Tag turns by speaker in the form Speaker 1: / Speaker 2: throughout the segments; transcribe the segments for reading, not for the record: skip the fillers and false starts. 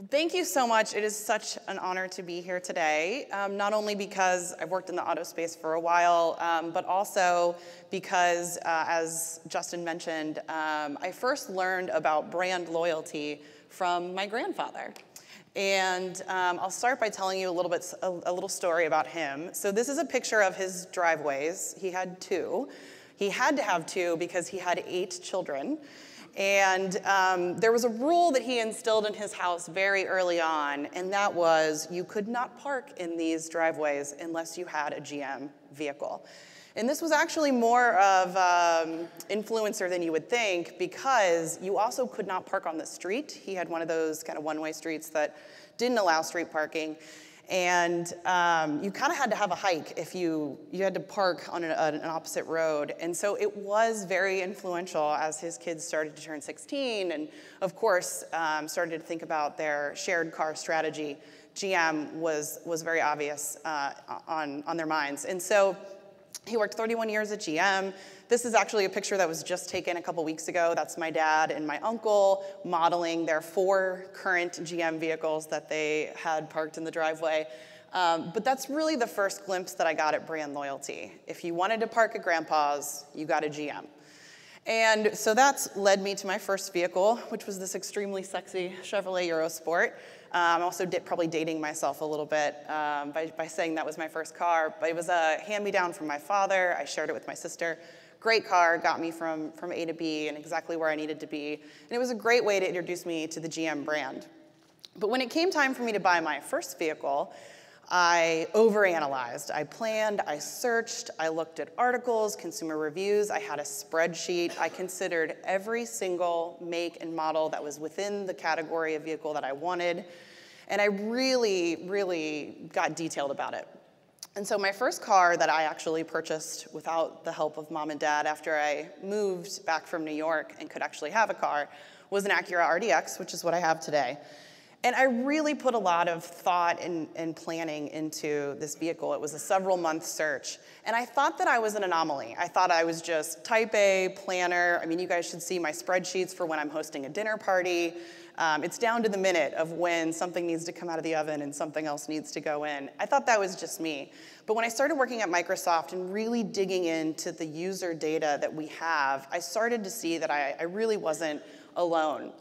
Speaker 1: Thank you so much. It is such an honor to be here today, not only because I've worked in the auto space for a while, but also because, as Justin mentioned, I first learned about brand loyalty from my grandfather. And I'll start by telling you a little story about him. So this is a picture of his driveways. He had two. He had to have two because he had 8 children. And there was a rule that he instilled in his house very early on, and that was you could not park in these driveways unless you had a GM vehicle. And this was actually more of influencer than you would think, because you also could not park on the street. He had one of those kind of one-way streets that didn't allow street parking. And you kind of had to have a hike if you had to park on an opposite road. And so it was very influential as his kids started to turn 16 and, of course, started to think about their shared car strategy. GM was very obvious on their minds. And so he worked 31 years at GM. This is actually a picture that was just taken a couple weeks ago. That's my dad and my uncle modeling their 4 current GM vehicles that they had parked in the driveway. But that's really the first glimpse that I got at brand loyalty. If you wanted to park at Grandpa's, you got a GM. And so that's led me to my first vehicle, which was this extremely sexy Chevrolet Eurosport. I'm also probably dating myself a little bit by saying that was my first car, but it was a hand-me-down from my father. I shared it with my sister. Great car, got me from A to B and exactly where I needed to be. And it was a great way to introduce me to the GM brand. But when it came time for me to buy my first vehicle, I overanalyzed. I planned, I searched, I looked at articles, consumer reviews, I had a spreadsheet. I considered every single make and model that was within the category of vehicle that I wanted. And I really, really got detailed about it. And so my first car that I actually purchased without the help of mom and dad after I moved back from New York and could actually have a car was an Acura RDX, which is what I have today. And I really put a lot of thought and planning into this vehicle. It was a several-month search. And I thought that I was an anomaly. I thought I was just type A, planner. I mean, you guys should see my spreadsheets for when I'm hosting a dinner party. It's down to the minute of when something needs to come out of the oven and something else needs to go in. I thought that was just me. But when I started working at Microsoft and really digging into the user data that we have, I started to see that I really wasn't alone.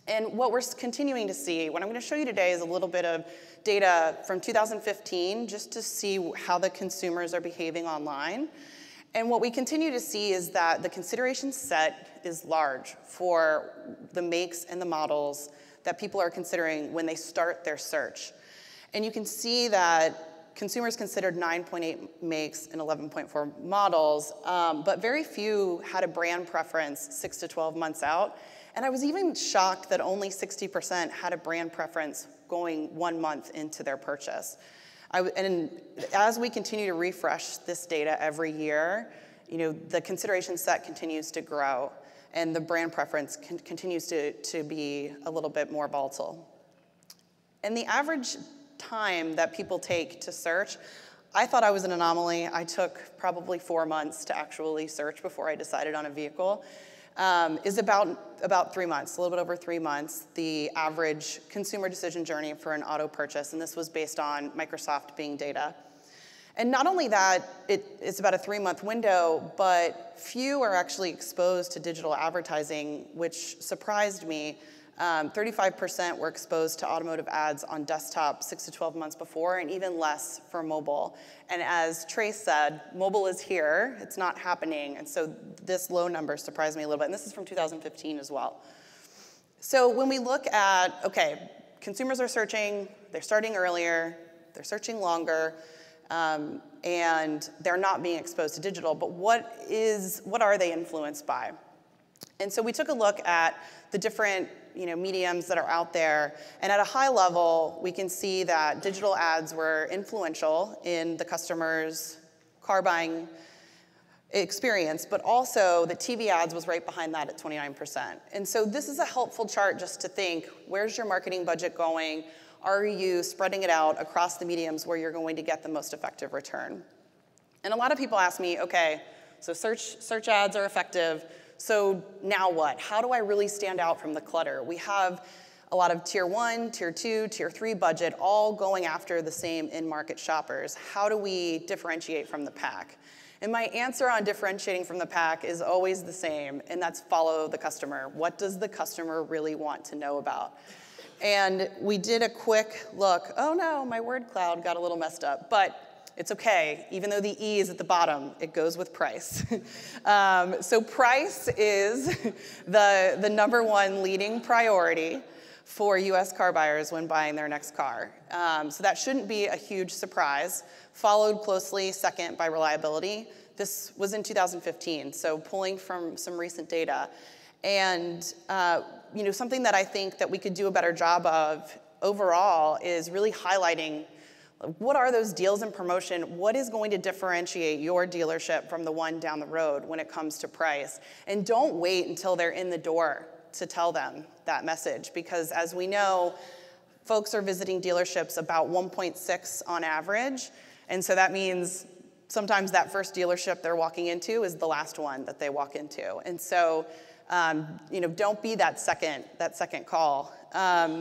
Speaker 1: And what we're continuing to see, what I'm going to show you today is a little bit of data from 2015, just to see how the consumers are behaving online. And what we continue to see is that the consideration set is large for the makes and the models that people are considering when they start their search. And you can see that consumers considered 9.8 makes and 11.4 models, but very few had a brand preference 6 to 12 months out. And I was even shocked that only 60% had a brand preference going 1 month into their purchase. And as we continue to refresh this data every year, the consideration set continues to grow, and the brand preference continues to be a little bit more volatile. And the average time that people take to search, I thought I was an anomaly. I took probably 4 months to actually search before I decided on a vehicle. Is about 3 months, a little bit over 3 months, the average consumer decision journey for an auto purchase, and this was based on Microsoft Bing data. And not only that, it's about a 3-month window, but few are actually exposed to digital advertising, which surprised me. 35% were exposed to automotive ads on desktop 6 to 12 months before, and even less for mobile. And as Trace said, mobile is here, it's not happening, and so this low number surprised me a little bit, and this is from 2015 as well. So when we look at, okay, consumers are searching, they're starting earlier, they're searching longer, and they're not being exposed to digital, but what are they influenced by? And so we took a look at the different mediums that are out there, and at a high level, we can see that digital ads were influential in the customer's car buying experience, but also the TV ads was right behind that at 29%. And so this is a helpful chart just to think, where's your marketing budget going? Are you spreading it out across the mediums where you're going to get the most effective return? And a lot of people ask me, okay, so search ads are effective, so now what? How do I really stand out from the clutter? We have a lot of tier 1, tier 2, tier 3 budget, all going after the same in-market shoppers. How do we differentiate from the pack? And my answer on differentiating from the pack is always the same, and that's follow the customer. What does the customer really want to know about? And we did a quick look. Oh no, my word cloud got a little messed up, but it's okay. Even though the E is at the bottom, it goes with price. So price is the #1 leading priority for US car buyers when buying their next car. So that shouldn't be a huge surprise. Followed closely second by reliability. This was in 2015, so pulling from some recent data. And something that I think that we could do a better job of overall is really highlighting what are those deals and promotion, what is going to differentiate your dealership from the one down the road when it comes to price. And don't wait until they're in the door to tell them that message, because as we know, folks are visiting dealerships about 1.6 on average, and so that means sometimes that first dealership they're walking into is the last one that they walk into. And so, don't be that second call.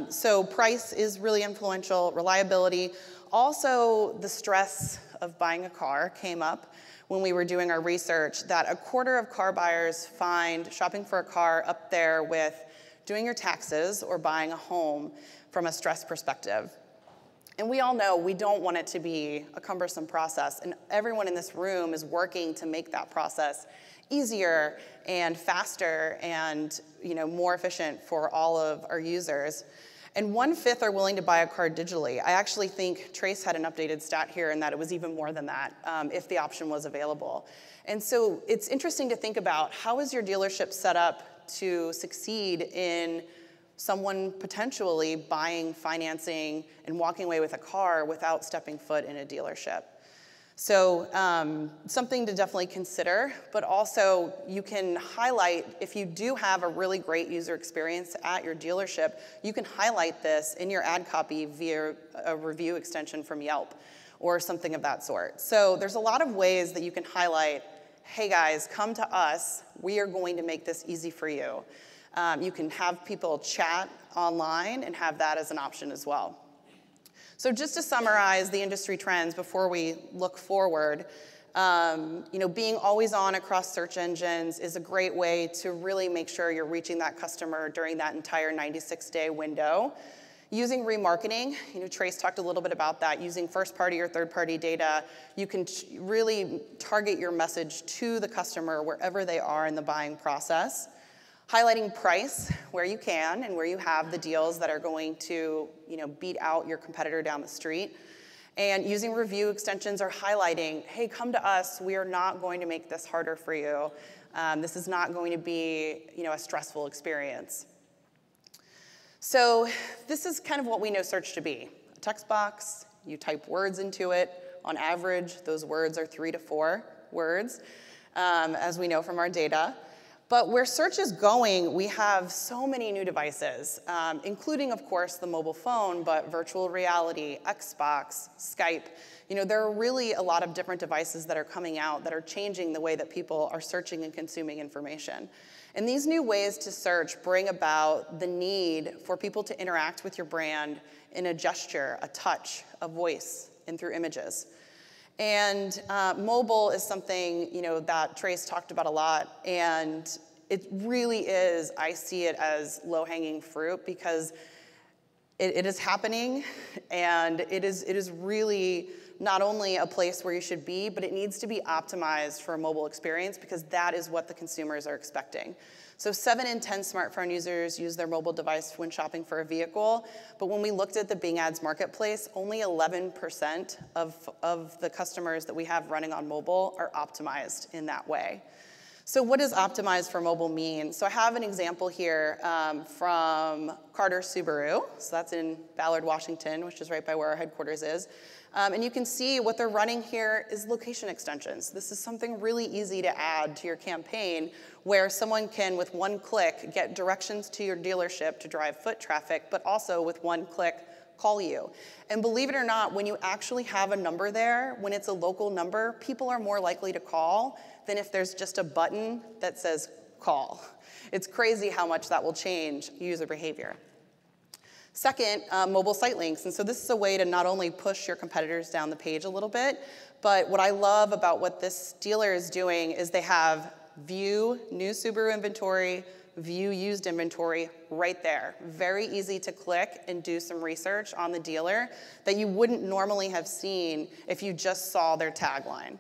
Speaker 1: So price is really influential, reliability. Also, the stress of buying a car came up when we were doing our research, that 1/4 of car buyers find shopping for a car up there with doing your taxes or buying a home from a stress perspective. And we all know we don't want it to be a cumbersome process, and everyone in this room is working to make that process easier and faster and more efficient for all of our users. And 1/5 are willing to buy a car digitally. I actually think Trace had an updated stat here, and that it was even more than that if the option was available. And so it's interesting to think about, how is your dealership set up to succeed in someone potentially buying, financing, and walking away with a car without stepping foot in a dealership? So something to definitely consider, but also you can highlight, if you do have a really great user experience at your dealership, you can highlight this in your ad copy via a review extension from Yelp or something of that sort. So there's a lot of ways that you can highlight, hey guys, come to us, we are going to make this easy for you. You can have people chat online and have that as an option as well. So just to summarize the industry trends before we look forward, being always on across search engines is a great way to really make sure you're reaching that customer during that entire 96-day window. Using remarketing, Trace talked a little bit about that. Using first-party or third-party data, you can really target your message to the customer wherever they are in the buying process. Highlighting price where you can and where you have the deals that are going to beat out your competitor down the street. And using review extensions or highlighting, hey, come to us. We are not going to make this harder for you. This is not going to be a stressful experience. So this is kind of what we know search to be. A text box, you type words into it. On average, those words are 3 to 4 words, as we know from our data. But where search is going, we have so many new devices, including, of course, the mobile phone, but virtual reality, Xbox, Skype. There are really a lot of different devices that are coming out that are changing the way that people are searching and consuming information. And these new ways to search bring about the need for people to interact with your brand in a gesture, a touch, a voice, and through images. And mobile is something that Trace talked about a lot, and it really is, I see it as low-hanging fruit, because it is happening, and it is really not only a place where you should be, but it needs to be optimized for a mobile experience, because that is what the consumers are expecting. So 7 in 10 smartphone users use their mobile device when shopping for a vehicle, but when we looked at the Bing Ads marketplace, only 11% of the customers that we have running on mobile are optimized in that way. So what does optimized for mobile mean? So I have an example here from Carter Subaru. So that's in Ballard, Washington, which is right by where our headquarters is. And you can see what they're running here is location extensions. This is something really easy to add to your campaign, where someone can, with one click, get directions to your dealership to drive foot traffic, but also with one click, call you. And believe it or not, when you actually have a number there, when it's a local number, people are more likely to call than if there's just a button that says call. It's crazy how much that will change user behavior. Second, mobile site links. And so this is a way to not only push your competitors down the page a little bit, but what I love about what this dealer is doing is they have view new Subaru inventory, view used inventory right there. Very easy to click and do some research on the dealer that you wouldn't normally have seen if you just saw their tagline.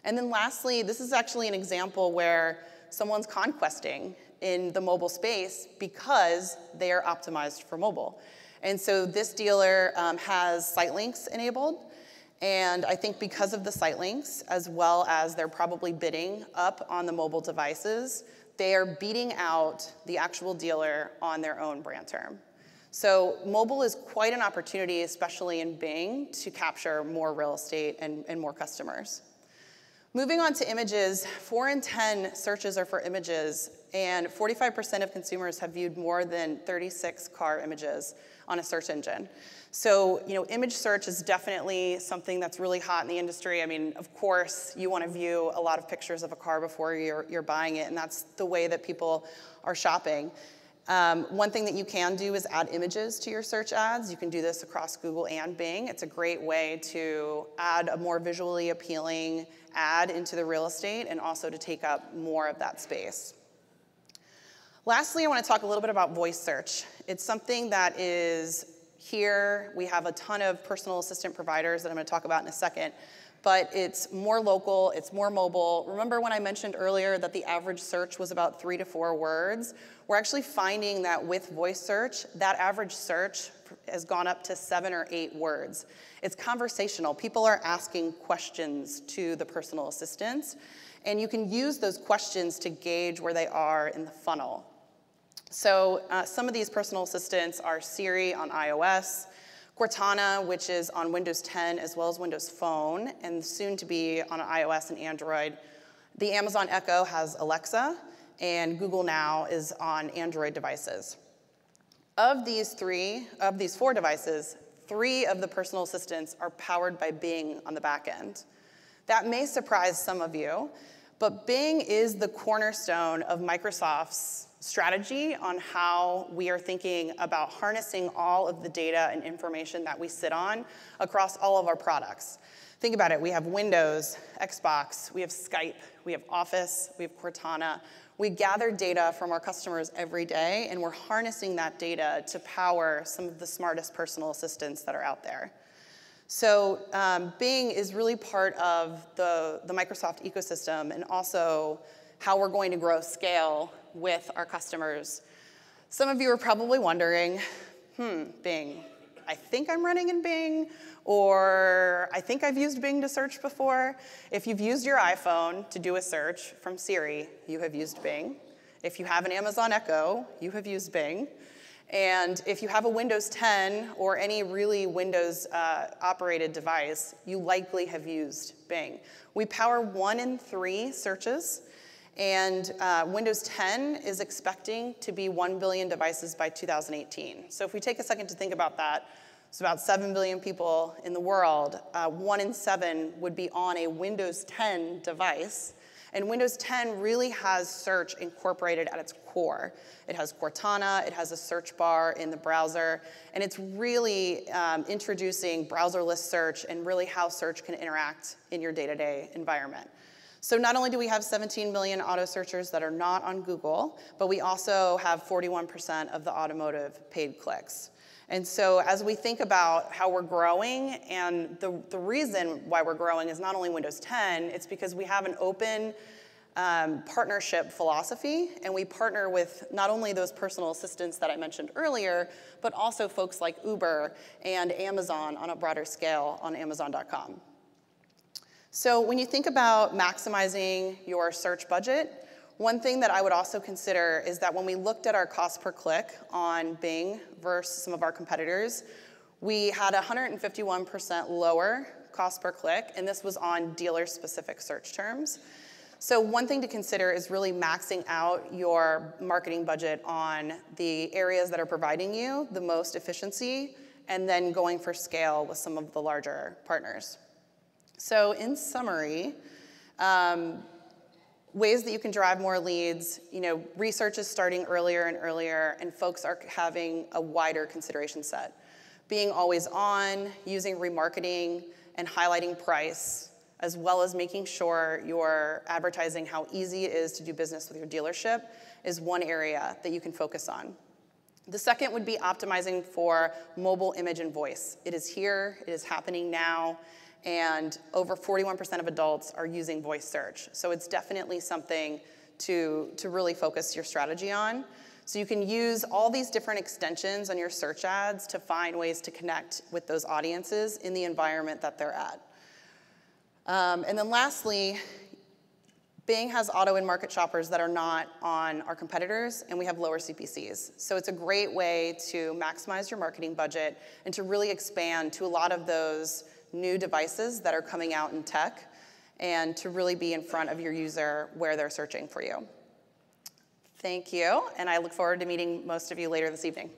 Speaker 1: And then lastly, this is actually an example where someone's conquesting in the mobile space because they are optimized for mobile. And so this dealer has site links enabled. And I think because of the site links, as well as they're probably bidding up on the mobile devices, they are beating out the actual dealer on their own brand term. So mobile is quite an opportunity, especially in Bing, to capture more real estate and more customers. Moving on to images, 4 in 10 searches are for images, and 45% of consumers have viewed more than 36 car images on a search engine. So, image search is definitely something that's really hot in the industry. I mean, of course, you want to view a lot of pictures of a car before you're buying it, and that's the way that people are shopping. One thing that you can do is add images to your search ads. You can do this across Google and Bing. It's a great way to add a more visually appealing ad into the real estate and also to take up more of that space. Lastly, I want to talk a little bit about voice search. It's something that is here. We have a ton of personal assistant providers that I'm going to talk about in a second, but it's more local, it's more mobile. Remember when I mentioned earlier that the average search was about 3 to 4 words? We're actually finding that with voice search, that average search has gone up to 7 or 8 words. It's conversational. People are asking questions to the personal assistants, and you can use those questions to gauge where they are in the funnel. So some of these personal assistants are Siri on iOS, Cortana, which is on Windows 10 as well as Windows Phone, and soon to be on iOS and Android. The Amazon Echo has Alexa, and Google Now is on Android devices. Of these 4 devices, 3 of the personal assistants are powered by Bing on the back end. That may surprise some of you, but Bing is the cornerstone of Microsoft's strategy on how we are thinking about harnessing all of the data and information that we sit on across all of our products. Think about it. We have Windows, Xbox, we have Skype, we have Office, we have Cortana. We gather data from our customers every day, and we're harnessing that data to power some of the smartest personal assistants that are out there. So Bing is really part of the Microsoft ecosystem and also how we're going to grow scale with our customers. Some of you are probably wondering, Bing, I think I'm running in Bing, or I think I've used Bing to search before. If you've used your iPhone to do a search from Siri, you have used Bing. If you have an Amazon Echo, you have used Bing. And if you have a Windows 10 or any really Windows operated device, you likely have used Bing. We power 1 in 3 searches. And Windows 10 is expecting to be 1 billion devices by 2018. So if we take a second to think about that, it's about 7 billion people in the world. 1 in 7 would be on a Windows 10 device. And Windows 10 really has search incorporated at its core. It has Cortana, it has a search bar in the browser, and it's really introducing browserless search and really how search can interact in your day-to-day environment. So not only do we have 17 million auto searchers that are not on Google, but we also have 41% of the automotive paid clicks. And so as we think about how we're growing, and the reason why we're growing is not only Windows 10, it's because we have an open partnership philosophy, and we partner with not only those personal assistants that I mentioned earlier, but also folks like Uber and Amazon on a broader scale on Amazon.com. So when you think about maximizing your search budget, one thing that I would also consider is that when we looked at our cost per click on Bing versus some of our competitors, we had 151% lower cost per click, and this was on dealer-specific search terms. So one thing to consider is really maxing out your marketing budget on the areas that are providing you the most efficiency, and then going for scale with some of the larger partners. So in summary, Ways that you can drive more leads, research is starting earlier and earlier, and folks are having a wider consideration set. Being always on, using remarketing, and highlighting price, as well as making sure you're advertising how easy it is to do business with your dealership is one area that you can focus on. The second would be optimizing for mobile image and voice. It is here, it is happening now, and over 41% of adults are using voice search. So it's definitely something to really focus your strategy on. So you can use all these different extensions on your search ads to find ways to connect with those audiences in the environment that they're at. And then lastly, Bing has auto and market shoppers that are not on our competitors, and we have lower CPCs. So it's a great way to maximize your marketing budget and to really expand to a lot of those new devices that are coming out in tech, and to really be in front of your user where they're searching for you. Thank you, and I look forward to meeting most of you later this evening.